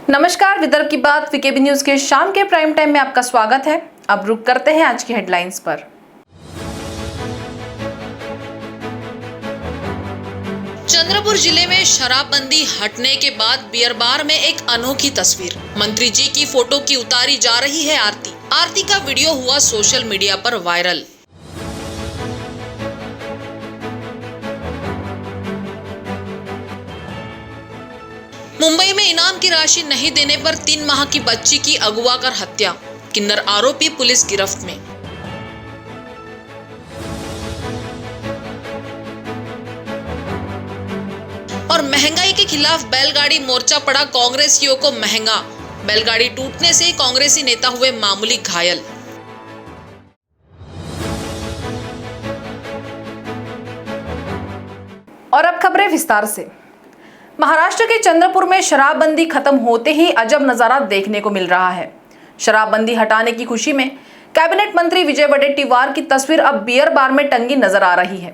नमस्कार, विदर्भ की बात वीकेबी न्यूज के शाम के प्राइम टाइम में आपका स्वागत है। अब रुक करते हैं आज की हेडलाइंस पर। चंद्रपुर जिले में शराबबंदी हटने के बाद बियर बार में एक अनोखी तस्वीर। मंत्री जी की फोटो की उतारी जा रही है आरती का वीडियो हुआ सोशल मीडिया पर वायरल। मुंबई में इनाम की राशि नहीं देने पर 3 माह की बच्ची की अगवा कर हत्या, किन्नर आरोपी पुलिस गिरफ्त में। और महंगाई के खिलाफ बैलगाड़ी मोर्चा पड़ा कांग्रेसियों को महंगा, बैलगाड़ी टूटने से कांग्रेसी नेता हुए मामूली घायल। और अब खबरें विस्तार से। महाराष्ट्र के चंद्रपुर में शराबबंदी खत्म होते ही अजब नजारा देखने को मिल रहा है। शराबबंदी हटाने की खुशी में कैबिनेट मंत्री विजय वडेट्टीवार की तस्वीर अब बियर बार में टंगी नजर आ रही है।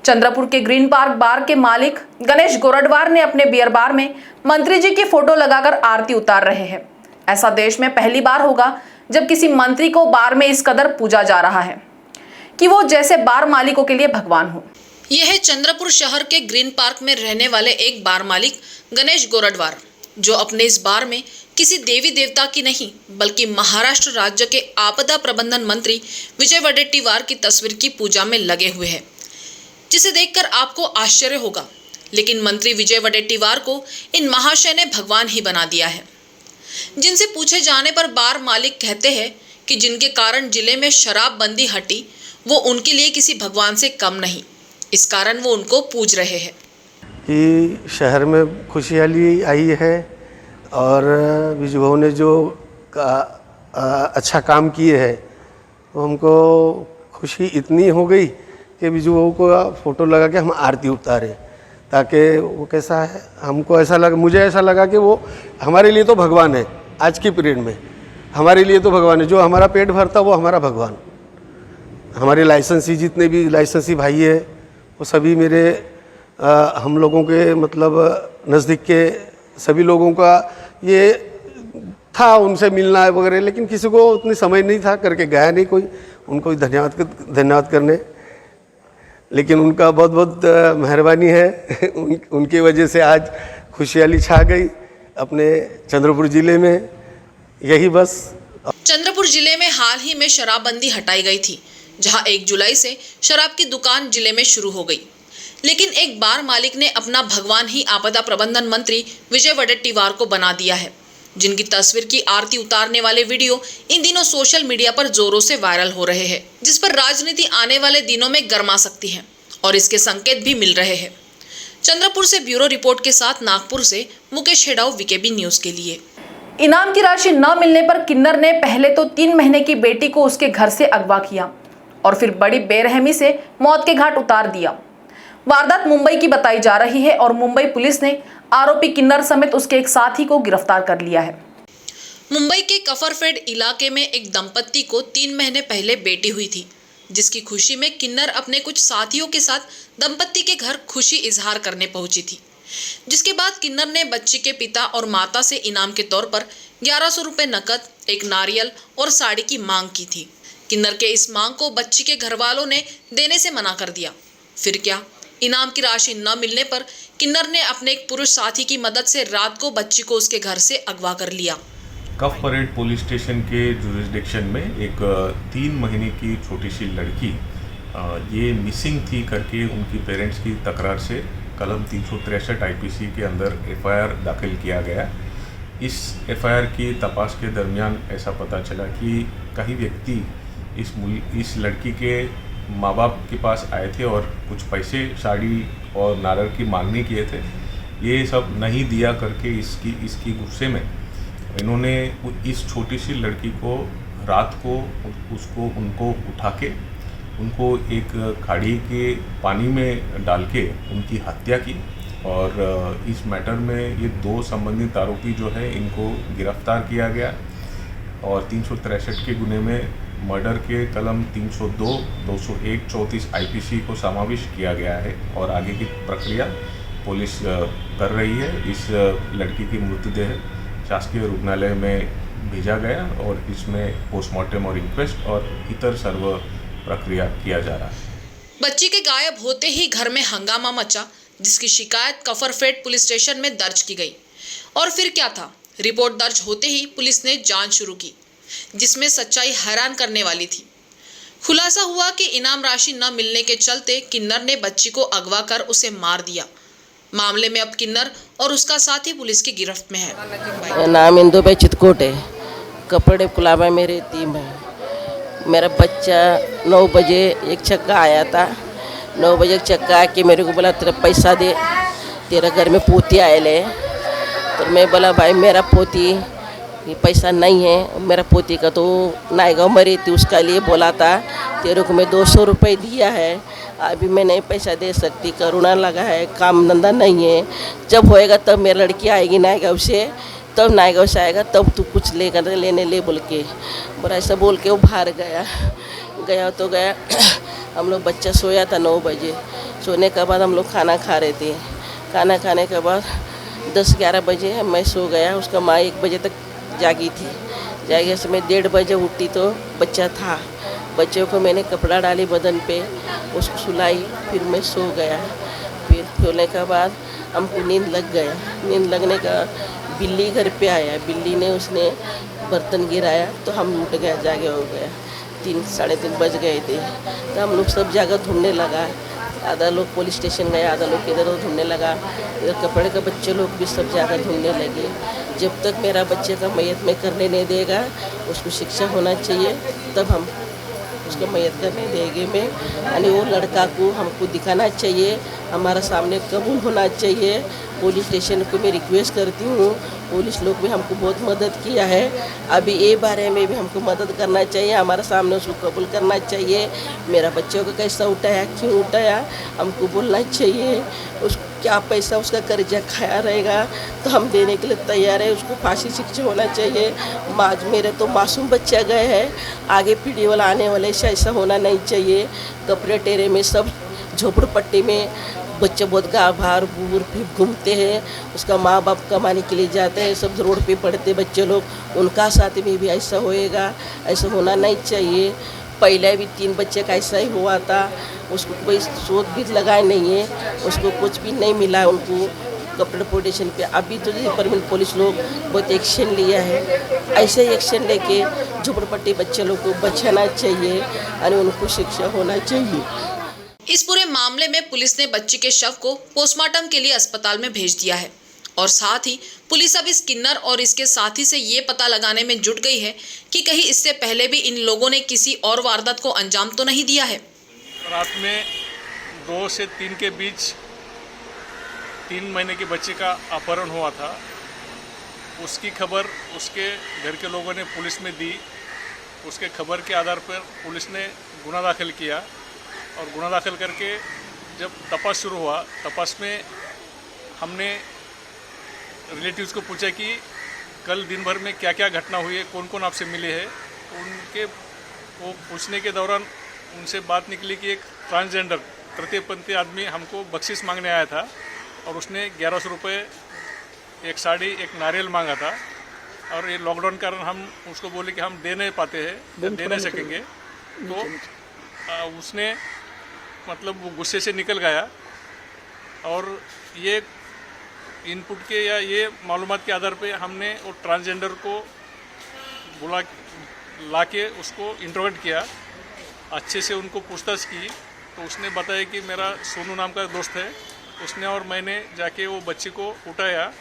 चंद्रपुर के ग्रीन पार्क बार के मालिक गणेश गोरडवार ने अपने बियर बार में मंत्री जी की फोटो लगाकर आरती उतार रहे हैं। ऐसा देश में पहली बार होगा जब किसी मंत्री को बार में इस कदर पूजा जा रहा है कि वो जैसे बार मालिकों के लिए भगवान हो। यह है चंद्रपुर शहर के ग्रीन पार्क में रहने वाले एक बार मालिक गणेश गोरडवार, जो अपने इस बार में किसी देवी देवता की नहीं बल्कि महाराष्ट्र राज्य के आपदा प्रबंधन मंत्री विजय वडेट्टीवार की तस्वीर की पूजा में लगे हुए हैं, जिसे देखकर आपको आश्चर्य होगा। लेकिन मंत्री विजय वडेट्टीवार को इन महाशय ने भगवान ही बना दिया है। जिनसे पूछे जाने पर बार मालिक कहते हैं कि जिनके कारण जिले में शराबबंदी हटी वो उनके लिए किसी भगवान से कम नहीं, इस कारण वो उनको पूज रहे हैं। कि शहर में खुशहाली आई है और विजू भाऊ ने जो अच्छा काम किए हैं तो हमको खुशी इतनी हो गई कि विजू भाऊ को फ़ोटो लगा के हम आरती उतारे, ताकि वो कैसा है, हमको ऐसा लगा, मुझे ऐसा लगा कि वो हमारे लिए तो भगवान है। आज की पीरियड में हमारे लिए तो भगवान है, जो हमारा पेट भरता वो हमारा भगवान। हमारे लाइसेंसी जितने भी लाइसेंसी भाई है वो सभी मेरे हम लोगों के मतलब नज़दीक के सभी लोगों का ये था उनसे मिलना है वगैरह, लेकिन किसी को उतनी समय नहीं था, करके गया नहीं कोई उनको धन्यवाद करने। लेकिन उनका बहुत बहुत मेहरबानी है उनकी वजह से आज खुशहाली छा गई अपने चंद्रपुर जिले में। यही बस। चंद्रपुर जिले में हाल ही में शराबबंदी हटाई गई थी, जहां 1 जुलाई से शराब की दुकान जिले में शुरू हो गई। लेकिन एक बार मालिक ने अपना भगवान ही आपदा प्रबंधन मंत्री विजय वडेट्टीवार को बना दिया है, जिनकी तस्वीर की आरती उतारने वाले वीडियो इन दिनों सोशल मीडिया पर जोरों से वायरल हो रहे हैं, जिस पर राजनीति आने वाले दिनों में गरमा सकती है और इसके संकेत भी मिल रहे हैं। चंद्रपुर से ब्यूरो रिपोर्ट के साथ नागपुर से मुकेश हेडाव, वीकेबी न्यूज के लिए। इनाम की राशि न मिलने पर किन्नर ने पहले तो 3 महीने की बेटी को उसके घर से अगवा किया और फिर बड़ी बेरहमी से मौत के घाट उतार दिया। वारदात मुंबई की बताई जा रही है और मुंबई पुलिस ने आरोपी किन्नर समेत उसके एक साथी को गिरफ्तार कर लिया है। मुंबई के कफरफेड इलाके में एक दंपत्ति को 3 महीने पहले बेटी हुई थी, जिसकी खुशी में किन्नर अपने कुछ साथियों के साथ दंपत्ति के घर खुशी इजहार करने पहुंची थी। जिसके बाद किन्नर ने बच्ची के पिता और माता से इनाम के तौर पर 1100 रुपए नकद, एक नारियल और साड़ी की मांग की थी। किन्नर के इस मांग को बच्ची के घर वालों ने देने से मना कर दिया। फिर क्या, इनाम की राशि न मिलने पर किन्नर ने अपने एक पुरुष साथी की मदद से रात को बच्ची को उसके घर से अगवा कर लिया। कफ परेड पुलिस स्टेशन के जुरिस्डिक्शन में एक 3 महीने की छोटी सी लड़की ये मिसिंग थी करके उनकी पेरेंट्स की तकरार से कलम 363 आईपीसी के अंदर एफआईआर दाखिल किया गया। इस एफआईआर की तपास के दरमियान ऐसा पता चला कि कई व्यक्ति इस लड़की के माँ बाप के पास आए थे और कुछ पैसे, साड़ी और नारियल की मांगनी किए थे। ये सब नहीं दिया करके इसकी गुस्से में इन्होंने इस छोटी सी लड़की को रात को उनको उठा के उनको एक खाड़ी के पानी में डाल के उनकी हत्या की। और इस मैटर में ये 2 संबंधित आरोपी जो है इनको गिरफ्तार किया गया और 363 के गुने में मर्डर के कलम 302, 201, 34 आईपीसी को समावेश किया गया है और आगे की प्रक्रिया पुलिस कर रही है। इस लड़की की मृतदेह शासकीय रुग्णालय में भेजा गया और इसमें पोस्टमार्टम और इंक्वेस्ट और इतर सर्व प्रक्रिया किया जा रहा है। बच्ची के गायब होते ही घर में हंगामा मचा, जिसकी शिकायत कफरफेट पुलिस स्टेशन में दर्ज की गई। और फिर क्या था, रिपोर्ट दर्ज होते ही पुलिस ने जांच शुरू की, जिसमें सच्चाई हैरान करने वाली थी। खुलासा हुआ कि इनाम राशि न मिलने के चलते किन्नर ने बच्ची को अगवा कर उसे मार दिया। मामले में अब किन्नर और उसका साथी पुलिस की गिरफ्त में है। नाम इंदु भाई चितकोट है, कपड़े कुलाबा में रहती मैं। मेरा बच्चा 9 बजे एक चक्का आया था। 9 बजे चक्का आके मेरे को बोला तेरा पैसा दे, तेरा घर में पोती आए। तो मैं बोला भाई मेरा पोती ये पैसा नहीं है, मेरा पोती का तो नायगांव में रहती, उसका लिए बोला था तेरे को मैं 200 रुपये दिया है, अभी मैं नहीं पैसा दे सकती, करोना लगा है, काम धंधा नहीं है, जब होएगा तब मेरी लड़की आएगी नायगांव से, तब नायगांव से आएगा तब तू कुछ लेने ले बोल के बोला। ऐसा बोल के वो बाहर गया तो गया। हम लोग बच्चा सोया था 9 बजे, सोने के बाद हम लोग खाना खा रहे थे। खाना खाने के बाद 10-11 बजे मैं सो गया, उसका माँ 1 बजे तक जागी थी। जागे से मैं 1:30 बजे उठी तो बच्चा था। बच्चे को मैंने कपड़ा डाली बदन पे, उसको सुलाई, फिर मैं सो गया। फिर सोने के बाद हमको नींद लग गया। नींद लगने का बिल्ली घर पे आया, बिल्ली ने उसने बर्तन गिराया तो हम उठ गया, जागे हो गया। 3-3:30 बज गए थे। तो हम लोग सब जगह ढूंढने लगा, आधा लोग पुलिस स्टेशन गया, आधा लोग इधर उधर ढूंढने लगा, इधर कपड़े का बच्चे लोग भी सब जगह ढूंढने लगे। जब तक मेरा बच्चे का मैयत में करने नहीं देगा, उसको शिक्षा होना चाहिए, तब हम उसको मैयत करने देंगे में। यानी वो लड़का को हमको दिखाना चाहिए, हमारा सामने कबूल होना चाहिए। पुलिस स्टेशन को मैं रिक्वेस्ट करती हूँ, पुलिस लोग भी हमको बहुत मदद किया है, अभी ये बारे में भी हमको मदद करना चाहिए, हमारे सामने उसको कबूल करना चाहिए। मेरा बच्चों को कैसा उठाया, क्यों उठाया, हमको बोलना चाहिए। उस क्या पैसा उसका कर्जा खाया रहेगा तो हम देने के लिए तैयार है, उसको फांसी शिक्षा होना चाहिए। मेरे तो मासूम बच्चा गए हैं, आगे पीढ़ी वाला आने वाले से ऐसा होना नहीं चाहिए। कपड़े टेरे में सब झोपड़पट्टी में बच्चे बहुत बाहर बूर फिर घूमते हैं, उसका माँ बाप कमाने के लिए जाते हैं, सब रोड पे पड़ते बच्चे लोग, उनका साथ में भी ऐसा होएगा, ऐसा होना नहीं चाहिए। पहले भी 3 बच्चे का ऐसा ही हुआ था, उसको कोई शोध भी लगाए नहीं है, उसको कुछ भी नहीं मिला उनको कपड़े पोटेशन पे। अभी तो डिपार्टमेंट पुलिस लोग बहुत एक्शन लिया है, ऐसे ही एक्शन लेके झोपड़पट्टी बच्चे लोग को बचाना चाहिए और उनको शिक्षा होना चाहिए। इस पूरे मामले में पुलिस ने बच्ची के शव को पोस्टमार्टम के लिए अस्पताल में भेज दिया है और साथ ही पुलिस अब इस किन्नर और इसके साथी से ये पता लगाने में जुट गई है कि कहीं इससे पहले भी इन लोगों ने किसी और वारदात को अंजाम तो नहीं दिया है। रात में 2 से 3 के बीच 3 महीने के बच्चे का अपहरण हुआ था। उसकी खबर उसके घर के लोगों ने पुलिस में दी। उसके खबर के आधार पर पुलिस ने गुना दाखिल किया और गुना दाखिल करके जब तपास शुरू हुआ, तपास में हमने रिलेटिव्स को पूछा कि कल दिन भर में क्या क्या घटना हुई है, कौन कौन आपसे मिले हैं। उनके वो पूछने के दौरान उनसे बात निकली कि एक ट्रांसजेंडर तृतीयपंथी आदमी हमको बख्शिश मांगने आया था और उसने 1100 रुपये, एक साड़ी, एक नारियल मांगा था। और ये लॉकडाउन के कारण हम उसको बोले कि हम दे नहीं पाते हैं, दे नहीं सकेंगे। तो उसने मतलब वो गुस्से से निकल गया और ये इनपुट के या ये मालूमात के आधार पे हमने वो ट्रांसजेंडर को ला के उसको इंटरोगेट किया, अच्छे से उनको पूछताछ की। तो उसने बताया कि मेरा सोनू नाम का दोस्त है, उसने और मैंने जाके वो बच्चे को उठाया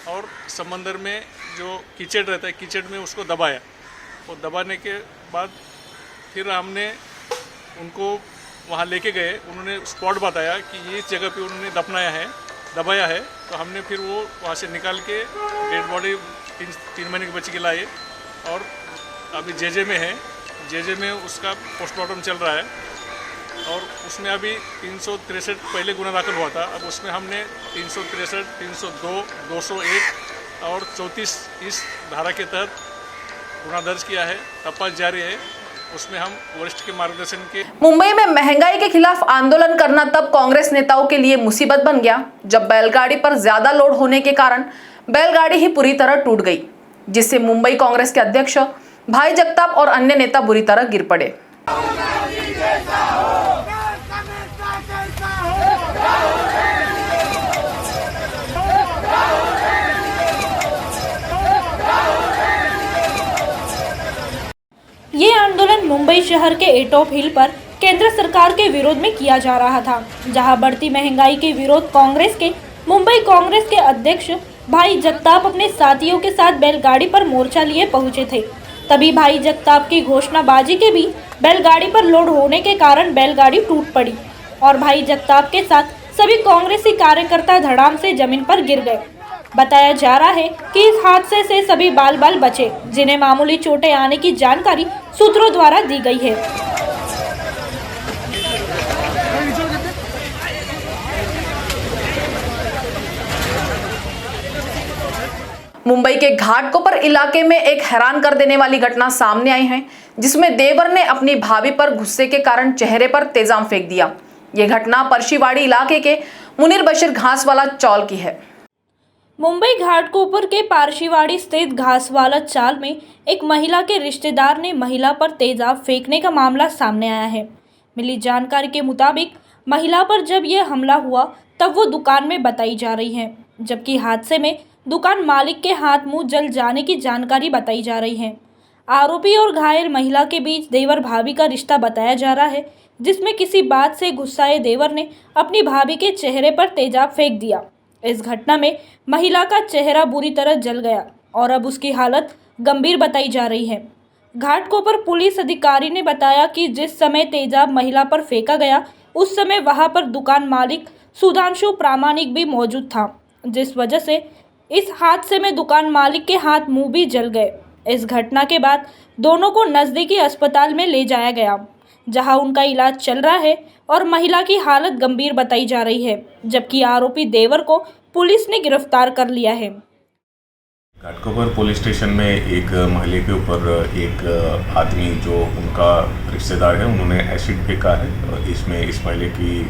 और समंदर में जो कीचड़ रहता है, कीचड़ में उसको दबाया। वो दबाने के बाद फिर हमने उनको वहाँ लेके गए, उन्होंने स्पॉट बताया कि ये जगह पे उन्होंने दबाया है। तो हमने फिर वो वहाँ से निकाल के डेड बॉडी 3 महीने के बच्चे की लाई और अभी जेजे में है। जेजे में उसका पोस्टमार्टम चल रहा है और उसमें अभी 363 पहले गुना दाखिल हुआ था, अब उसमें हमने 363, 302, 201 और 34 इस धारा के तहत गुना दर्ज किया है। तपास जारी है, उसमें हम वरिष्ठ के मार्गदर्शन के। मुंबई में महंगाई के खिलाफ आंदोलन करना तब कांग्रेस नेताओं के लिए मुसीबत बन गया जब बैलगाड़ी पर ज्यादा लोड होने के कारण बैलगाड़ी ही पूरी तरह टूट गई। जिससे मुंबई कांग्रेस के अध्यक्ष भाई जगताप और अन्य नेता बुरी तरह गिर पड़े। ये आंदोलन मुंबई शहर के एटॉप हिल पर केंद्र सरकार के विरोध में किया जा रहा था, जहां बढ़ती महंगाई के विरोध कांग्रेस के मुंबई कांग्रेस के अध्यक्ष भाई जगताप अपने साथियों के साथ बैलगाड़ी पर मोर्चा लिए पहुंचे थे। तभी भाई जगताप की घोषणाबाजी के बीच बैलगाड़ी पर लोड होने के कारण बैलगाड़ी टूट पड़ी और भाई जगताप के साथ सभी कांग्रेसी कार्यकर्ता धड़ाम से जमीन पर गिर गए। बताया जा रहा है कि इस हादसे से सभी बाल बाल बचे, जिन्हें मामूली चोटें आने की जानकारी सूत्रों द्वारा दी गई है। मुंबई के घाटकोपर इलाके में एक हैरान कर देने वाली घटना सामने आई है, जिसमें देवर ने अपनी भाभी पर गुस्से के कारण चेहरे पर तेजाब फेंक दिया। ये घटना परशीवाड़ी इलाके के मुनीर बशीर घासवाला चौल की है। मुंबई घाटकोपर के पारशीवाड़ी स्थित घासवाला चाल में एक महिला के रिश्तेदार ने महिला पर तेजाब फेंकने का मामला सामने आया है। मिली जानकारी के मुताबिक महिला पर जब यह हमला हुआ तब वो दुकान में बताई जा रही है, जबकि हादसे में दुकान मालिक के हाथ मुंह जल जाने की जानकारी बताई जा रही है। आरोपी और घायल महिला के बीच देवर भाभी का रिश्ता बताया जा रहा है, जिसमें किसी बात से गुस्साए देवर ने अपनी भाभी के चेहरे पर तेजाब फेंक दिया। इस घटना में महिला का चेहरा बुरी तरह जल गया और अब उसकी हालत गंभीर बताई जा रही है। घाटकोपर पुलिस अधिकारी ने बताया कि जिस समय तेजाब महिला पर फेंका गया उस समय वहां पर दुकान मालिक सुधांशु प्रामाणिक भी मौजूद था, जिस वजह से इस हादसे में दुकान मालिक के हाथ मुंह भी जल गए। इस घटना के बाद दोनों को नज़दीकी अस्पताल में ले जाया गया, जहां उनका इलाज चल रहा है और महिला की हालत गंभीर बताई जा रही है, जबकि आरोपी देवर को पुलिस ने गिरफ्तार कर लिया है। घाटकोपर पुलिस स्टेशन में एक महिला के ऊपर एक आदमी जो उनका रिश्तेदार है उन्होंने एसिड फेंका है और इसमें इस महिला की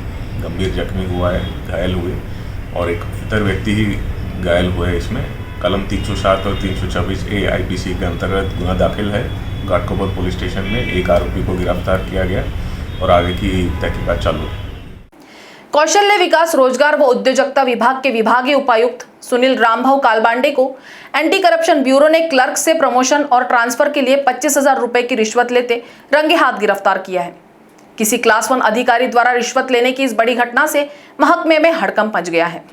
गंभीर जख्मी हुआ है, घायल हुए और एक इतर व्यक्ति ही घायल हुए हैं। इसमें कलम 307 और 326 AIPC के अंतर्गत गुना दाखिल है। घाटकोपर पुलिस स्टेशन में एक आरोपी को गिरफ्तार किया गया और आगे की तहकीकात चालू है। कौशल्य विकास, रोजगार व उद्योजकता विभाग के विभागीय उपायुक्त सुनील रामभाऊ कालबांडे को एंटी करप्शन ब्यूरो ने क्लर्क से प्रमोशन और ट्रांसफर के लिए 25,000 रुपए की रिश्वत लेते रंगे हाथ गिरफ्तार किया है। किसी क्लास 1 अधिकारी द्वारा रिश्वत लेने की इस बड़ी घटना से महकमे में हड़कंप मच गया है।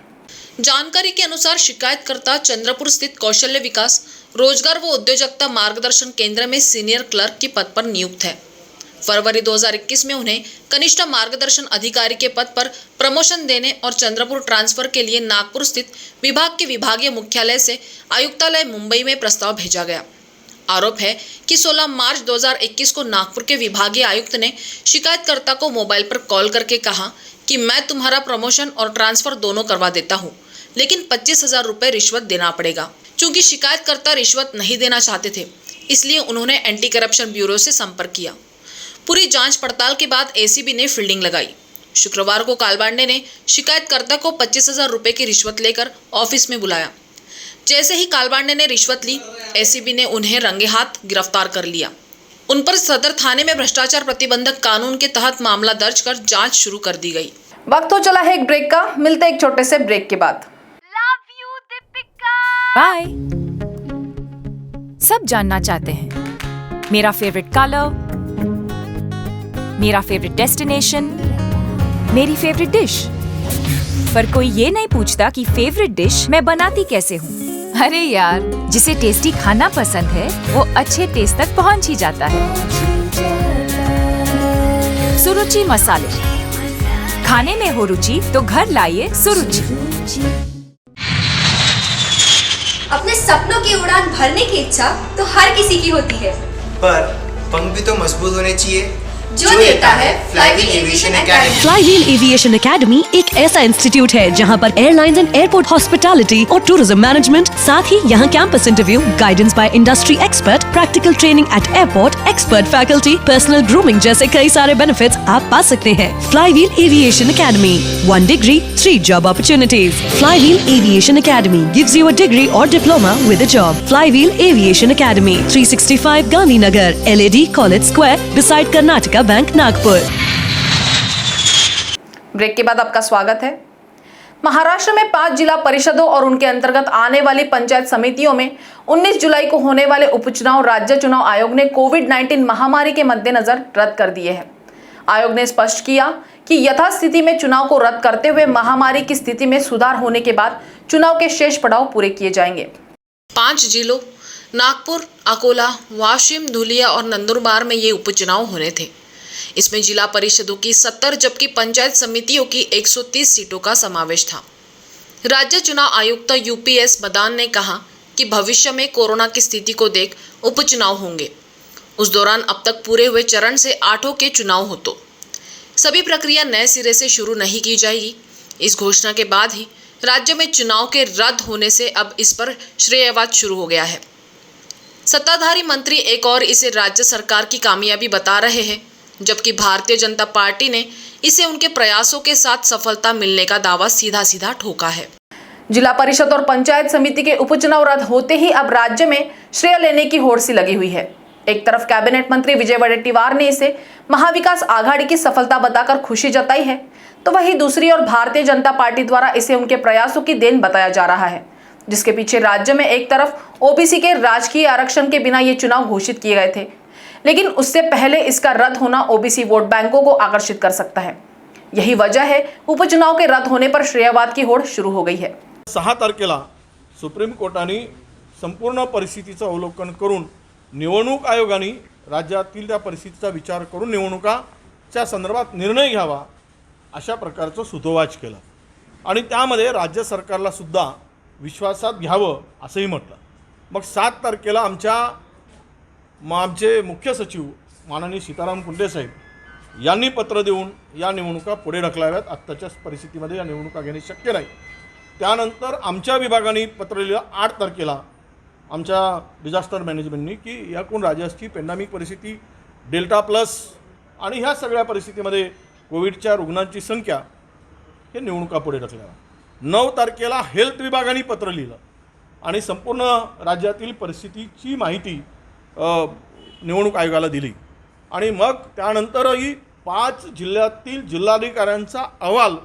जानकारी के अनुसार शिकायतकर्ता चंद्रपुर स्थित कौशल्य विकास, रोजगार व उद्योजकता मार्गदर्शन केंद्र में सीनियर क्लर्क के पद पर नियुक्त है। फरवरी 2021 में उन्हें कनिष्ठ मार्गदर्शन अधिकारी के पद पर प्रमोशन देने और चंद्रपुर ट्रांसफर के लिए नागपुर स्थित विभाग के विभागीय मुख्यालय से आयुक्तालय मुंबई में प्रस्ताव भेजा गया। आरोप है कि 16 मार्च 2021 को नागपुर के विभागीय आयुक्त ने शिकायतकर्ता को मोबाइल पर कॉल करके कहा कि मैं तुम्हारा प्रमोशन और ट्रांसफर दोनों करवा देता हूं, लेकिन 25,000 रुपए रिश्वत देना पड़ेगा। चूंकि शिकायतकर्ता रिश्वत नहीं देना चाहते थे, इसलिए उन्होंने एंटी करप्शन ब्यूरो से संपर्क किया। पूरी जांच पड़ताल के बाद ACB ने फील्डिंग लगाई। शुक्रवार को कालबांडे ने शिकायतकर्ता को 25,000 रुपए की रिश्वत लेकर ऑफिस में बुलाया। जैसे ही कालबांडे ने रिश्वत ली, ACB ने उन्हें रंगे हाथ गिरफ्तार कर लिया। उन पर सदर थाने में भ्रष्टाचार प्रतिबंधक कानून के तहत मामला दर्ज कर जांच शुरू कर दी गई। वक्त हो चला है एक ब्रेक का, मिलते एक छोटे से ब्रेक के बाद। बाय। सब जानना चाहते हैं मेरा फेवरेट कलर, मेरा फेवरेट डेस्टिनेशन, मेरी फेवरेट डिश, पर कोई ये नहीं पूछता कि फेवरेट डिश मैं बनाती कैसे हूँ। अरे यार, जिसे टेस्टी खाना पसंद है वो अच्छे टेस्ट तक पहुँच ही जाता है। सुरुचि मसाले, खाने में हो रुचि तो घर लाइए सुरुचि। अपने सपनों की उड़ान भरने की इच्छा तो हर किसी की होती है, पर पंख भी तो मजबूत होने चाहिए। जो देता है flywheel aviation academy. Flywheel aviation academy एक ऐसा इंस्टीट्यूट है जहां पर एयरलाइंस एंड एयरपोर्ट हॉस्पिटैलिटी और टूरिज्म मैनेजमेंट, साथ ही यहां campus interview, guidance by industry expert, practical training at airport, expert faculty, personal grooming जैसे कई सारे बेनिफिट्स आप पा सकते हैं। Flywheel aviation academy, 1 degree 3 job opportunities. Flywheel aviation academy gives you a degree or diploma with a job. Flywheel Aviation Academy, 365 Gandhinagar, LAD College Square, beside Karnataka bank Nagpur. Break के बाद आपका स्वागत है। महाराष्ट्र में 5 जिला परिषदों और उनके अंतर्गत आने वाली पंचायत समितियों में 19 जुलाई को होने वाले उपचुनाव राज्य चुनाव आयोग ने कोविड-19 महामारी के मद्देनजर रद्द कर दिए हैं। आयोग ने स्पष्ट किया कि यथास्थिति में चुनाव को रद्द करते हुए महामारी की स्थिति में सुधार होने के बाद चुनाव के शेष पड़ाव पूरे किए जाएंगे। 5 जिलों नागपुर, अकोला, वाशिम, धुलिया और नंदुरबार में ये उपचुनाव होने थे। इसमें जिला परिषदों की 70 जबकि पंचायत समितियों की 130 सीटों का समावेश था। राज्य चुनाव आयुक्त यूपीएस मदान ने कहा कि भविष्य में कोरोना की स्थिति को देख उपचुनाव होंगे। उस दौरान अब तक पूरे हुए चरण से 8 के चुनाव हो तो सभी प्रक्रिया नए सिरे से शुरू नहीं की जाएगी। इस घोषणा के बाद ही राज्य में चुनाव के रद्द होने से अब इस पर श्रेयवाद शुरू हो गया है। सत्ताधारी मंत्री एक और इसे राज्य सरकार की कामयाबी बता रहे हैं, जबकि भारतीय जनता पार्टी ने इसे उनके प्रयासों के साथ सफलता मिलने का दावा सीधा सीधा ठोका है। जिला परिषद और पंचायत समिति के उपचुनाव रद्द होते ही अब राज्य में श्रेय लेने की होड़ सी लगी हुई है। एक तरफ कैबिनेट मंत्री विजय वडेट्टीवार ने इसे महाविकास आघाड़ी की सफलता बताकर खुशी जताई है, तो वहीं दूसरी ओर भारतीय जनता पार्टी द्वारा इसे उनके प्रयासों की देन बताया जा रहा है, जिसके पीछे राज्य में एक तरफ ओबीसी के राजकीय आरक्षण के बिना ये चुनाव घोषित किए गए थे, लेकिन उससे पहले इसका रद्द होना ओबीसी वोट बैंकों को आकर्षित कर सकता है। यही वजह है उपचुनाव के रद्द होने पर श्रेयवाद की होड़ शुरू हो गई है। 6 तारखेला सुप्रीम कोर्टाने संपूर्ण परिस्थितीचं अवलोकन करून निवडणूक आयोगाने राज्यातील त्या परिस्थितीचा विचार करून निवडणुकाच्या संदर्भात निर्णय घ्यावा अशा प्रकारचं सुतोवाच केलं आणि त्यामध्ये राज्य सरकारला सुद्धा विश्वासात घ्यावं असंही म्हटलं। मग 7 तारखेला आमचे मुख्य सचिव माननीय सीताराम कुंटे साहेब यांनी पत्र देऊन या निवडणुका पुढे ढकलाव्यात, आत्ताच्या परिस्थितीमध्ये या निवडणुका घेणे शक्य नाही। त्यानंतर आमच्या विभागाने पत्र लिहिलं 8 तारखेला आमच्या डिझास्टर मॅनेजमेंटनी की याकून राज्याची पॅन्डेमिक परिस्थिती डेल्टा प्लस आणि ह्या सगळ्या परिस्थितीमध्ये कोविडच्या रुग्णांची संख्या हे निवडणुका पुढे ढकलाव्या। 9 तारखेला हेल्थ विभागाने पत्र लिहिलं आणि संपूर्ण राज्यातील परिस्थितीची माहिती निवडणूक आयोगाला दिली आणि मग त्यानंतरही 5 जिल्ह्यातील जिल्हाधिकाऱ्यांचा अहवाल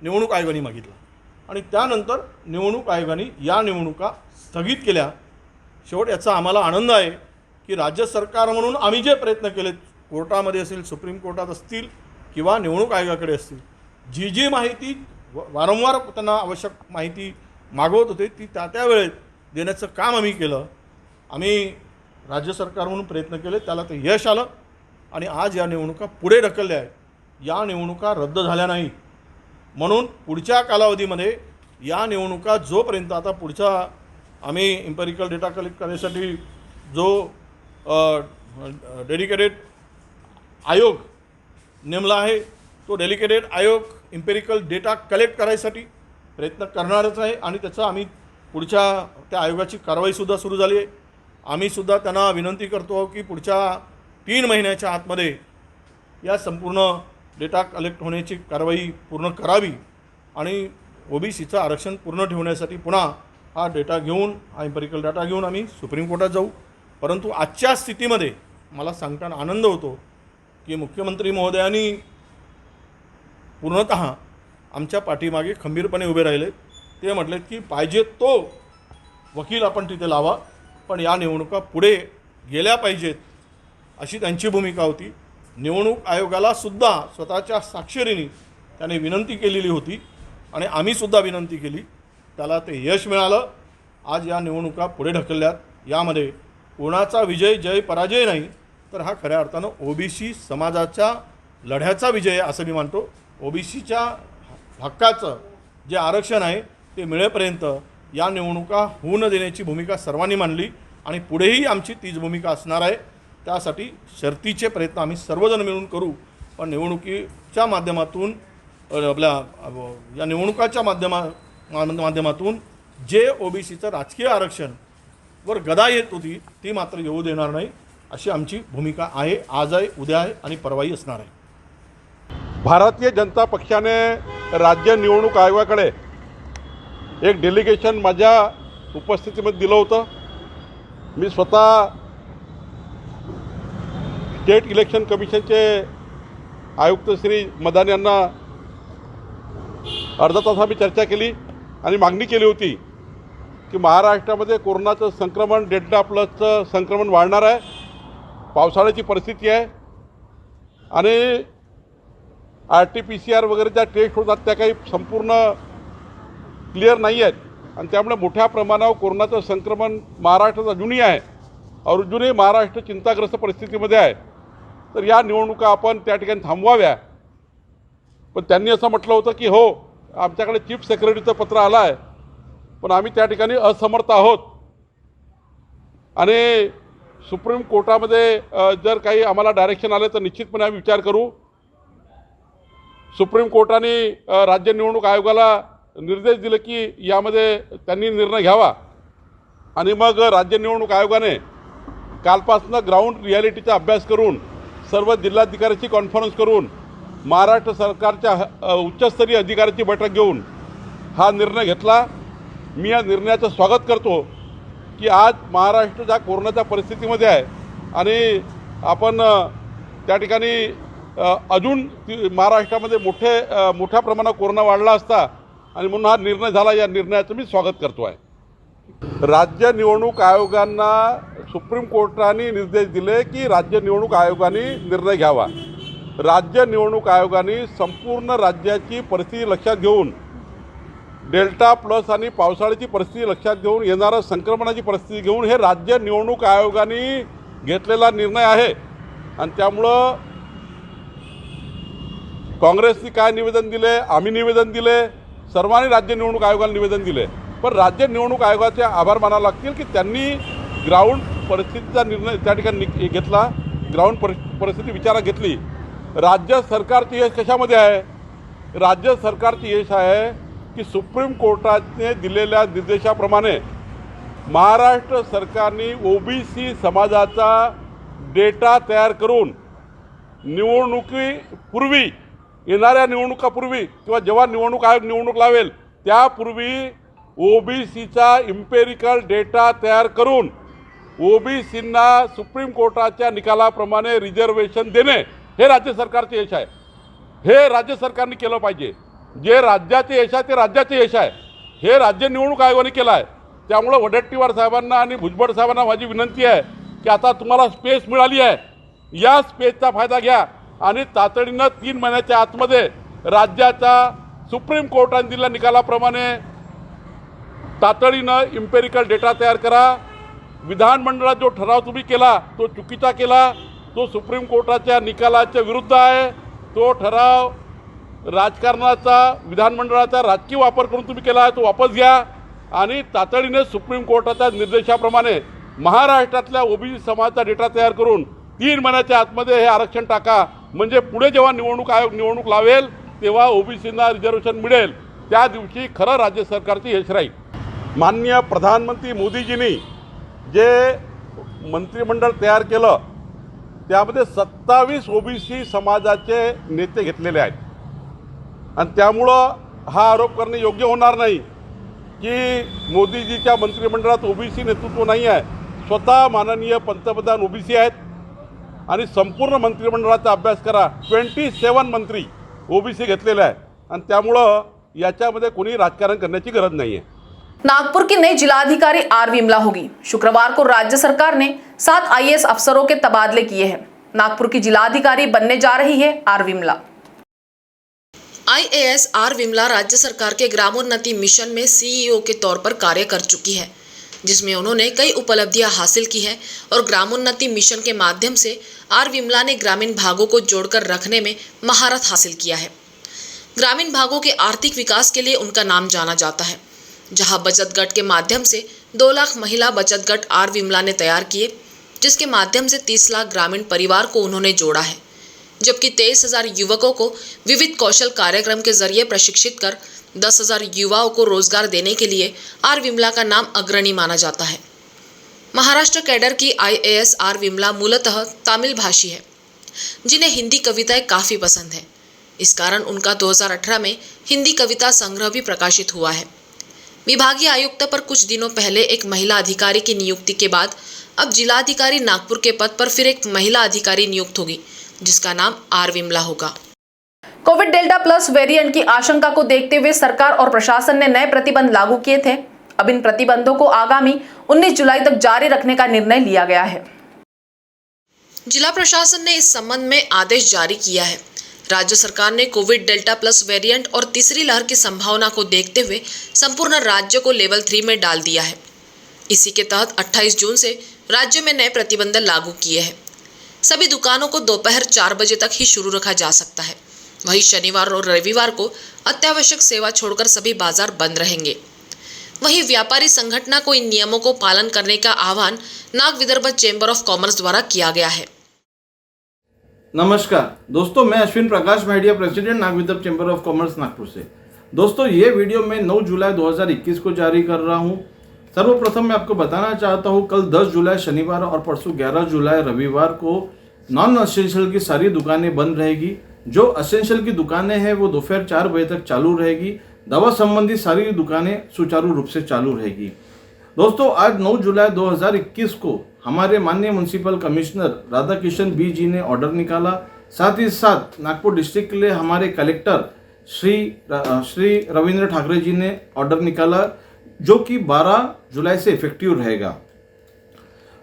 निवडणूक आयोगाने मागितला आणि त्यानंतर निवडणूक आयोगाने या निवडणुका स्थगित केल्या। शेवट याचा आम्हाला आनंद आहे की राज्य सरकार म्हणून आम्ही जे प्रयत्न केले, कोर्टामध्ये असेल, सुप्रीम कोर्टात असतील किंवा निवडणूक आयोगाकडे असतील, जी माहिती वारंवार त्यांना आवश्यक माहिती मागवत होते ती त्या वेळेत देण्याचं काम आम्ही केलं। आम्ही राज्य सरकार म्हणून प्रयत्न केले, त्याला ते यश आलं आणि आज या निवडणुका पुढे ढकलल्या आहेत। या निवडणुका रद्द झाल्या नाही म्हणून पुढच्या कालावधीमध्ये या निवडणुका जोपर्यंत आता पुढचा आम्ही एम्पिरिकल डेटा कलेक्ट करण्यासाठी जो डेडिकेटेड आयोग नेमला आहे, तो डेडिकेटेड आयोग एम्पिरिकल डेटा कलेक्ट करायसाठी प्रयत्न करणारच आहे आणि त्याचा आम्ही पुढच्या त्या आयोगाची कारवाईसुद्धा सुरू झाली आहे। आम्ही सुद्धा त्यांना विनंती करतो की पुढच्या 3 महिन्याच्या आतमध्ये या संपूर्ण डेटा कलेक्ट होण्याची कारवाई पूर्ण करावी आणि ओबीसीचं आरक्षण पूर्ण ठेवण्यासाठी पुन्हा हा डेटा घेऊन, हा एम्पिरिकल डाटा घेऊन आम्ही सुप्रीम कोर्टात जाऊ। परंतु आजच्या स्थितीमध्ये मला सांगताना आनंद होतो की मुख्यमंत्री महोदयांनी पूर्णतः आमच्या पाठीमागे खंबीरपणे उभे राहिले। ते म्हटलेत की पाहिजे तो वकील आपण तिथे लावा, पण या निवडणुका पुढे गेल्या पाहिजेत अशी त्यांची भूमिका होती। निवडणूक आयोगाला सुद्धा स्वतःच्या स्वाक्षरीने त्याने विनंती केलेली होती आणि आम्ही सुद्धा विनंती केली, त्याला ते यश मिळालं। आज या निवडणुका पुढे ढकलल्यात। यामध्ये कोणाचा विजय जय पराजय नाही, तर हा खऱ्या अर्थानं ओबीसी समाजाच्या लढ्याचा विजय आहे असं मी मानतो। ओबीसीच्या हक्काचं जे आरक्षण आहे ते मिळेपर्यंत या निवडणुका होऊ न देण्याची भूमिका सर्वांनी मांडली आणि पुढेही आमची तीच भूमिका असणार आहे। त्यासाठी शर्तीचे प्रयत्न आम्ही सर्वजण मिळून करू. पण निवडणुकीच्या माध्यमातून या निवडणुकाच्या माध्यमातून जे OBCचं राजकीय आरक्षणवर गदा येत होती ती मात्र येऊ देणार नाही, अशी आमची भूमिका आहे. आज आहे, उद्या आहे आणि परवाही असणार आहे. भारतीय जनता पक्षाने राज्य निवडणूक आयोगाकडे एक डेलिगेशन माझ्या उपस्थितीमध्ये दिलं होतं. मी स्वतः स्टेट इलेक्शन कमिशनचे आयुक्त श्री मदान यांना अर्धा तास आम्ही चर्चा केली आणि मागणी केली होती की महाराष्ट्रामध्ये कोरोनाचं संक्रमण डेल्टा प्लसचं संक्रमण वाढणार आहे, पावसाळ्याची परिस्थिती आहे आणि RT-PCR वगैरे ज्या टेस्ट होतात त्या काही संपूर्ण क्लिअर नाही आहेत आणि त्यामुळे मोठ्या प्रमाणावर कोरोनाचं संक्रमण महाराष्ट्रात अजूनही आहे और अजूनही महाराष्ट्र चिंताग्रस्त परिस्थितीमध्ये आहे. तर या निवडणुका आपण त्या ठिकाणी थांबवाव्या. पण त्यांनी असं म्हटलं होतं की हो, आमच्याकडे चीफ सेक्रेटरीचं पत्र आलं आहे पण आम्ही त्या ठिकाणी असमर्थ आहोत आणि सुप्रीम कोर्टामध्ये जर काही आम्हाला डायरेक्शन आलं तर निश्चितपणे आम्ही विचार करू. सुप्रीम कोर्टाने राज्य निवडणूक आयोगाला निर्देश दिले की यामध्ये त्यांनी निर्णय घ्यावा आणि मग राज्य निवडणूक आयोगाने कालपासून ग्राउंड रियालिटीचा अभ्यास करून सर्व जिल्हाधिकाऱ्यांची कॉन्फरन्स करून महाराष्ट्र सरकारच्या उच्चस्तरीय अधिकाऱ्यांची बैठक घेऊन हा निर्णय घेतला. मी या निर्णयाचं स्वागत करतो की आज महाराष्ट्र ज्या कोरोनाच्या परिस्थितीमध्ये आहे आणि आपण त्या ठिकाणी अजून महाराष्ट्रामध्ये मोठ्या प्रमाणात कोरोना वाढला असता आणि म्हणून हा निर्णय झाला. या निर्णयाचं मी स्वागत करतो आहे. राज्य निवडणूक आयोगांना सुप्रीम कोर्टाने निर्देश दिले की राज्य निवडणूक आयोगाने निर्णय घ्यावा. राज्य निवडणूक आयोगाने संपूर्ण राज्याची परिस्थिती लक्षात घेऊन डेल्टा प्लस आणि पावसाळ्याची परिस्थिती लक्षात घेऊन येणाऱ्या संक्रमणाची परिस्थिती घेऊन हे राज्य निवडणूक आयोगाने घेतलेला निर्णय आहे आणि त्यामुळं काँग्रेसने काय निवेदन दिले, आम्ही निवेदन दिले, सर्वांनी राज्य निवडणूक आयोगाला निवेदन दिले. पण राज्य निवडणूक आयोगाचे आभार मानावे लागतील की त्यांनी ग्राउंड परिस्थितीचा निर्णय त्या ठिकाणी घेतला, ग्राउंड परिस्थिती विचारात घेतली. राज्य सरकारचे यश कशामध्ये आहे? राज्य सरकारचे यश आहे की सुप्रीम कोर्टाने दिलेल्या निर्देशाप्रमाणे महाराष्ट्र सरकारने OBC समाजाचा डेटा तयार करून निवडणुकीपूर्वी, येणाऱ्या निवडणुकापूर्वी किंवा जेव्हा निवडणूक आयोग निवडणूक लावेल त्यापूर्वी OBCचा इम्पेरिकल डेटा तयार करून OBCंना सुप्रीम कोर्टाच्या निकालाप्रमाणे रिझर्वेशन देणे हे राज्य सरकारचे यश आहे. हे राज्य सरकारने केलं पाहिजे. जे राज्याचे यश आहे ते राज्याचे यश आहे. हे राज्य निवडणूक आयोगाने केलं आहे. त्यामुळं वडेट्टीवार साहेबांना आणि भुजबळ साहेबांना माझी विनंती आहे की आता तुम्हाला स्पेस मिळाली आहे, या स्पेसचा फायदा घ्या आणि तातडीनं 3 महिन्याच्या आतमध्ये राज्याचा सुप्रीम कोर्टाने दिलेल्या निकालाप्रमाणे तातडीनं इम्पेरिकल डेटा तयार करा. विधानमंडळात जो ठराव तुम्ही केला तो चुकीचा केला, तो सुप्रीम कोर्टाच्या निकालाच्या विरुद्ध आहे. तो ठराव राजकारणाचा, विधानमंडळाचा राजकीय वापर करून तुम्ही केला आहे, तो वापस घ्या आणि तातडीने सुप्रीम कोर्टाच्या निर्देशाप्रमाणे महाराष्ट्रातल्या OBC समाजाचा डेटा तयार करून 3 महिन्याच्या आतमध्ये हे आरक्षण टाका. म्हणजे पुढे जेव्हा निवडणूक आयोग निवडणूक लावेल तेव्हा OBCंना रिझर्वेशन मिळेल, त्या दिवशी खरं राज्य सरकारचे यश राहील. माननीय प्रधानमंत्री मोदीजींनी जे मंत्रिमंडळ तयार केलं त्यामध्ये 27 OBC समाजाचे नेते घेतलेले आहेत आणि त्यामुळं हा आरोप करणे योग्य होणार नाही की मोदीजीच्या मंत्रिमंडळात OBC नेतृत्व नाही आहे. स्वतः माननीय पंतप्रधान OBC आहेत आणि संपूर्ण मंत्रिमंडळाचा अभ्यास करा. 27 मंत्री OBC घेतलेले आहे आणि त्यामुळं याच्यामध्ये कोणी राजकारण करण्याची गरज नाही आहे. नागपुर की नई जिलाधिकारी आर विमला होगी. शुक्रवार को राज्य सरकार ने 7 IAS अफसरों के तबादले किए हैं. नागपुर की जिलाधिकारी बनने जा रही है R Vimala. IAS R Vimala राज्य सरकार के ग्रामोन्नति मिशन में CEO के तौर पर कार्य कर चुकी है, जिसमें उन्होंने कई उपलब्धियां हासिल की है और ग्रामोन्नति मिशन के माध्यम से आर विमला ने ग्रामीण भागों को जोड़कर रखने में महारत हासिल किया है. ग्रामीण भागों के आर्थिक विकास के लिए उनका नाम जाना जाता है. जहां बचत गट के माध्यम से 2 लाख महिला बचत गट आर विमला ने तैयार किए, जिसके माध्यम से 30 लाख ग्रामीण परिवार को उन्होंने जोड़ा है, जबकि 23,000 युवकों को विविध कौशल कार्यक्रम के जरिए प्रशिक्षित कर 10,000 युवाओं को रोजगार देने के लिए आर विमला का नाम अग्रणी माना जाता है। महाराष्ट्र कैडर की IAS आर विमला मूलतः तमिल भाषी है, जिन्हें हिंदी कविताएं काफ़ी पसंद है। इस कारण उनका 2018 में हिंदी कविता संग्रह भी प्रकाशित हुआ है। विभागीय आयुक्त पर कुछ दिनों पहले एक महिला अधिकारी की नियुक्ति के बाद अब जिलाधिकारी नागपुर के पद पर फिर एक महिला अधिकारी नियुक्त होगी, जिसका नाम आर विमला होगा। कोविड डेल्टा प्लस वेरिएंट की आशंका को देखते हुए सरकार और प्रशासन ने नए प्रतिबंध लागू किए थे। अब इन प्रतिबंधों को आगामी 19 जुलाई तक जारी रखने का निर्णय लिया गया है। जिला प्रशासन ने इस संबंध में आदेश जारी किया है। राज्य सरकार ने कोविड डेल्टा प्लस वेरिएंट और तीसरी लहर की संभावना को देखते हुए संपूर्ण राज्य को लेवल 3 में डाल दिया है। इसी के तहत 28 जून से राज्य में नए प्रतिबंध लागू किए हैं। सभी दुकानों को दोपहर 4 बजे तक ही शुरू रखा जा सकता है। वहीं शनिवार और रविवार को अत्यावश्यक सेवा छोड़कर सभी बाजार बंद रहेंगे। वहीं व्यापारी संगठन को इन नियमों को पालन करने का आह्वान Nag Vidarbha chamber of commerce द्वारा किया गया है। नमस्कार दोस्तों, मैं Ashwin Prakash Bhatia, president Nag Vidarbha chamber of commerce Nagpur से। दोस्तों, ये वीडियो मैं 9 जुलाई 2021 को जारी कर रहा हूँ। सर्वप्रथम मैं आपको बताना चाहता हूँ, कल 10 जुलाई शनिवार और परसों 11 जुलाई रविवार को नॉन असेंशियल की सारी दुकानें बंद रहेगी। जो असेंशियल की दुकानें हैं वो दोपहर 4 बजे तक चालू रहेगी। दवा संबंधी सारी दुकानें सुचारू रूप से चालू रहेगी। दोस्तों, आज 9 जुलाई 2021 को हमारे माननीय म्युनिसिपल कमिश्नर राधाकिशन बी जी ने ऑर्डर निकाला। साथ ही साथ नागपुर डिस्ट्रिक्ट के लिए हमारे कलेक्टर श्री रविंद्र ठाकरे जी ने ऑर्डर निकाला, जो कि 12 जुलाई से इफेक्टिव रहेगा।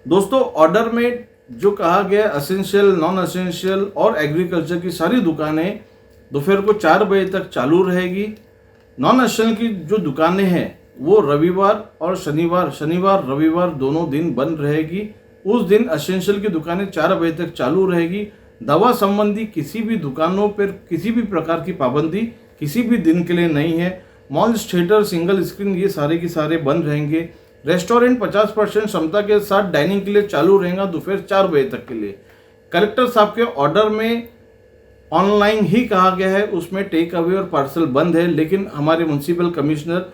दोस्तों, ऑर्डर में जो कहा गया, असेंशियल, नॉन असेंशियल और एग्रीकल्चर की सारी दुकानें दोपहर को 4 बजे तक चालू रहेगी। नॉन असेंशियल की जो दुकानें हैं वो रविवार और शनिवार रविवार दोनों दिन बंद रहेगी। उस दिन असेंशियल की दुकानें 4 बजे तक चालू रहेगी। दवा संबंधी किसी भी दुकानों पर किसी भी प्रकार की पाबंदी किसी भी दिन के लिए नहीं है। मॉल्स, थिएटर, सिंगल स्क्रीन ये सारे के सारे बंद रहेंगे। रेस्टोरेंट 50% क्षमता के साथ डाइनिंग के लिए चालू रहेगा दोपहर 4 बजे तक के लिए। कलेक्टर साहब के ऑर्डर में ऑनलाइन ही कहा गया है, उसमें टेक अवे और पार्सल बंद है। लेकिन हमारे म्युनिसिपल कमिश्नर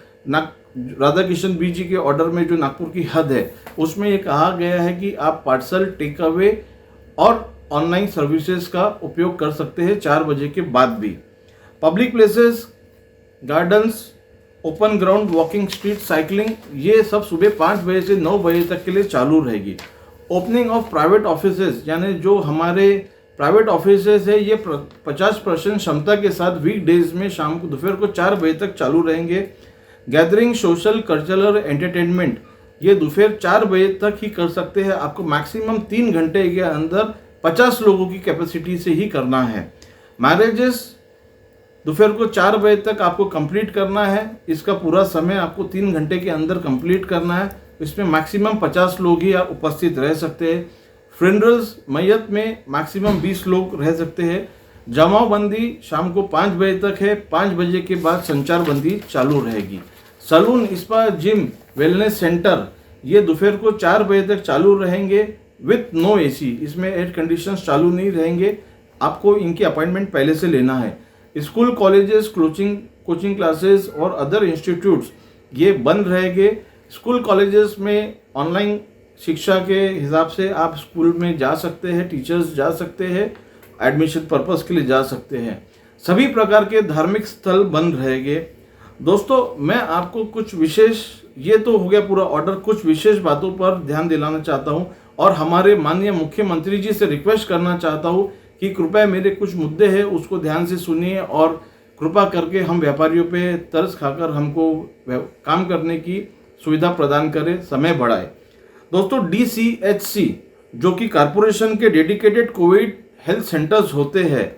राधाकिशन बी जी के ऑर्डर में जो नागपुर की हद है उसमें ये कहा गया है कि आप पार्सल, टेक अवे और ऑनलाइन सर्विसेज का उपयोग कर सकते हैं 4 बजे के बाद भी। Public places, gardens, open ground, walking, street cycling ये सब सुबह 5 बजे से 9 बजे तक के लिए चालू रहेगी। ओपनिंग ऑफ प्राइवेट ऑफिसेज, यानी जो हमारे प्राइवेट ऑफिसेज है ये 50% क्षमता के साथ वीकडेज में शाम को दोपहर को 4 बजे तक चालू रहेंगे। गैदरिंग, सोशल, कल्चरल, एंटरटेनमेंट ये दोपहर 4 बजे तक ही कर सकते हैं। आपको मैक्सिमम 3 घंटे के अंदर 50 लोगों की कैपेसिटी से ही करना है। मैरिजेस दोपहर को 4 बजे तक आपको कंप्लीट करना है। इसका पूरा समय आपको 3 घंटे के अंदर कंप्लीट करना है। इसमें मैक्सिमम 50 लोग ही आप उपस्थित रह सकते हैं। फ्रेंडल्स, मैयत में मैक्सिमम 20 लोग रह सकते हैं। जमावबंदी शाम को 5 बजे तक है। 5 बजे के बाद संचारबंदी चालू रहेगी। Salon, spa, gym, wellness centre ये दोपहर को 4 बजे तक चालू रहेंगे विथ नो AC। इसमें एयर कंडीशंस चालू नहीं रहेंगे। आपको इनकी अपॉइंटमेंट पहले से लेना है। स्कूल, कॉलेजेस, कोचिंग क्लासेस और अदर इंस्टीट्यूट्स ये बंद रहेंगे। स्कूल कॉलेजेस में ऑनलाइन शिक्षा के हिसाब से आप स्कूल में जा सकते हैं, टीचर्स जा सकते हैं, एडमिशन पर्पस के लिए जा सकते हैं। सभी प्रकार के धार्मिक स्थल बंद रहेंगे। दोस्तों, मैं आपको कुछ विशेष, ये तो हो गया पूरा ऑर्डर, कुछ विशेष बातों पर ध्यान दिलाना चाहता हूँ और हमारे माननीय मुख्यमंत्री जी से रिक्वेस्ट करना चाहता हूँ कि कृपया मेरे कुछ मुद्दे हैं उसको ध्यान से सुनिए और कृपा करके हम व्यापारियों पे तरस खाकर हमको काम करने की सुविधा प्रदान करें, समय बढ़ाए। दोस्तों, DCHC जो कि कारपोरेशन के डेडिकेटेड कोविड हेल्थ सेंटर्स होते हैं,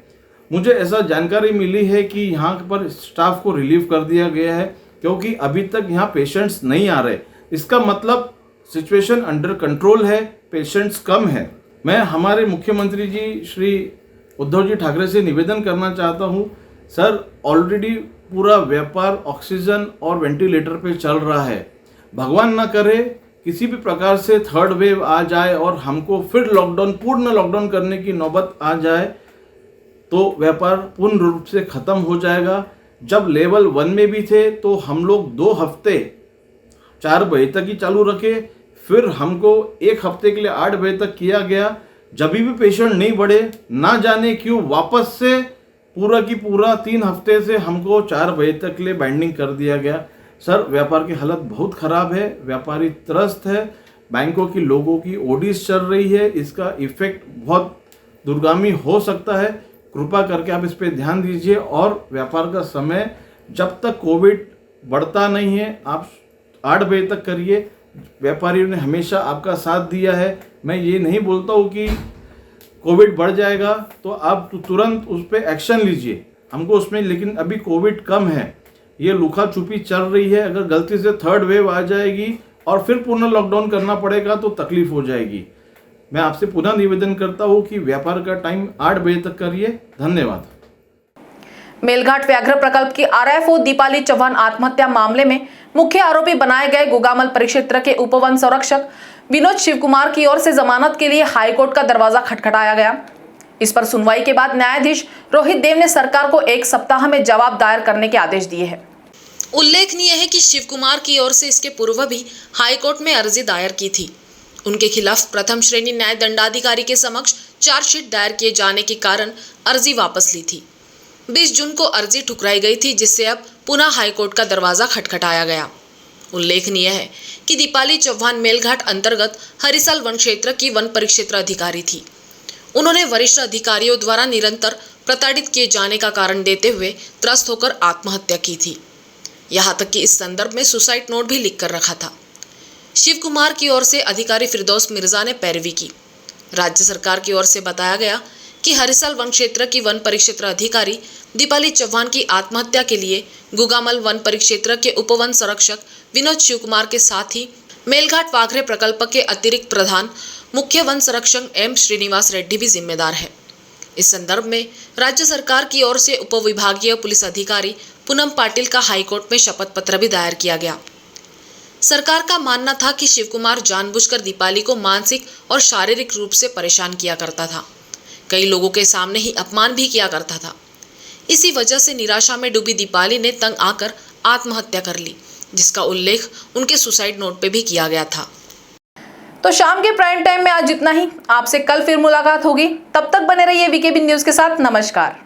मुझे ऐसा जानकारी मिली है कि यहाँ पर स्टाफ को रिलीव कर दिया गया है क्योंकि अभी तक यहाँ पेशेंट्स नहीं आ रहे। इसका मतलब सिचुएशन अंडर कंट्रोल है, पेशेंट्स कम है। मैं हमारे मुख्यमंत्री जी श्री उद्धव जी ठाकरे से निवेदन करना चाहता हूँ, सर ऑलरेडी पूरा व्यापार ऑक्सीजन और वेंटिलेटर पे चल रहा है। भगवान ना करे किसी भी प्रकार से थर्ड वेव आ जाए और हमको फिर लॉकडाउन, पूर्ण लॉकडाउन करने की नौबत आ जाए तो व्यापार पूर्ण रूप से ख़त्म हो जाएगा। जब लेवल 1 में भी थे तो हम लोग 2 हफ्ते 4 बजे तक ही चालू रखे, फिर हमको 1 हफ्ते के लिए 8 बजे तक किया गया। जब भी पेशेंट नहीं बढ़े, ना जाने क्यों वापस से पूरा की पूरा 3 हफ्ते से हमको 4 बजे तक के लिए बाइंडिंग कर दिया गया। सर, व्यापार की हालत बहुत ख़राब है, व्यापारी त्रस्त है, बैंकों की लोगों की ओडीज चल रही है, इसका इफेक्ट बहुत दूरगामी हो सकता है। कृपा करके आप इस पर ध्यान दीजिए और व्यापार का समय जब तक कोविड बढ़ता नहीं है आप 8 बजे तक करिए। व्यापारियों ने हमेशा आपका साथ दिया है। मैं ये नहीं बोलता हूँ कि कोविड बढ़ जाएगा तो आप तुरंत उस पर एक्शन लीजिए, हमको उसमें, लेकिन अभी कोविड कम है, ये लुका छुपी चल रही है। अगर गलती से थर्ड वेव आ जाएगी और फिर पूर्ण लॉकडाउन करना पड़ेगा तो तकलीफ हो जाएगी। मैं आपसे पुनः निवेदन करता हूँ कि व्यापार का टाइम 8 बजे तक करिए। धन्यवाद। मेलघाट व्याघ्र प्रकल्प की आरएफओ दीपाली चौहान आत्महत्या मामले में मुख्य आरोपी बनाए गए गुगामल परिक्षेत्र के उपवन संरक्षक विनोद शिवकुमार की ओर से जमानत के लिए हाईकोर्ट का दरवाजा खटखटाया गया। इस पर सुनवाई के बाद न्यायाधीश रोहित देव ने सरकार को 1 सप्ताह में जवाब दायर करने के आदेश दिए हैं। उल्लेखनीय है कि शिवकुमार की ओर से इसके पूर्व भी हाईकोर्ट में अर्जी दायर की थी। उनके खिलाफ प्रथम श्रेणी न्याय दंडाधिकारी के समक्ष चार्जशीट दायर किए जाने के कारण अर्जी वापस ली थी। 20 जून को अर्जी ठुकराई गई थी, जिससे अब पुनः हाईकोर्ट का दरवाजा खटखटाया गया। उल्लेखनीय है कि दीपाली चौहान मेलघाट अंतर्गत हरिसाल वन क्षेत्र की वन परिक्षेत्र अधिकारी थी। उन्होंने वरिष्ठ अधिकारियों द्वारा निरंतर प्रताड़ित किए जाने का कारण देते हुए त्रस्त होकर आत्महत्या की थी। यहाँ तक कि इस संदर्भ में सुसाइड नोट भी लिख कर रखा था। शिव कुमार की ओर से अधिकारी फिरदौस मिर्जा ने पैरवी की। राज्य सरकार की ओर से बताया गया कि हरिसाल वन क्षेत्र की वन परिक्षेत्र अधिकारी दीपाली चौहान की आत्महत्या के लिए गुगामल वन परिक्षेत्र के उपवन संरक्षक विनोद शिवकुमार के साथ ही मेलघाट वाघरे प्रकल्प के अतिरिक्त प्रधान मुख्य वन संरक्षक एम श्रीनिवास रेड्डी भी जिम्मेदार है। इस संदर्भ में राज्य सरकार की ओर से उपविभागीय पुलिस अधिकारी पूनम पाटिल का हाईकोर्ट में शपथ पत्र भी दायर किया गया। सरकार का मानना था कि शिवकुमार जानबूझकर दीपाली को मानसिक और शारीरिक रूप से परेशान किया करता था। कई लोगों के सामने ही अपमान भी किया करता था। इसी वजह से निराशा में डूबी दीपाली ने तंग आकर आत्महत्या कर ली, जिसका उल्लेख उनके सुसाइड नोट पे भी किया गया था। तो शाम के प्राइम टाइम में आज इतना ही। आपसे कल फिर मुलाकात होगी, तब तक बने रहिए वीकेबी न्यूज के साथ। नमस्कार।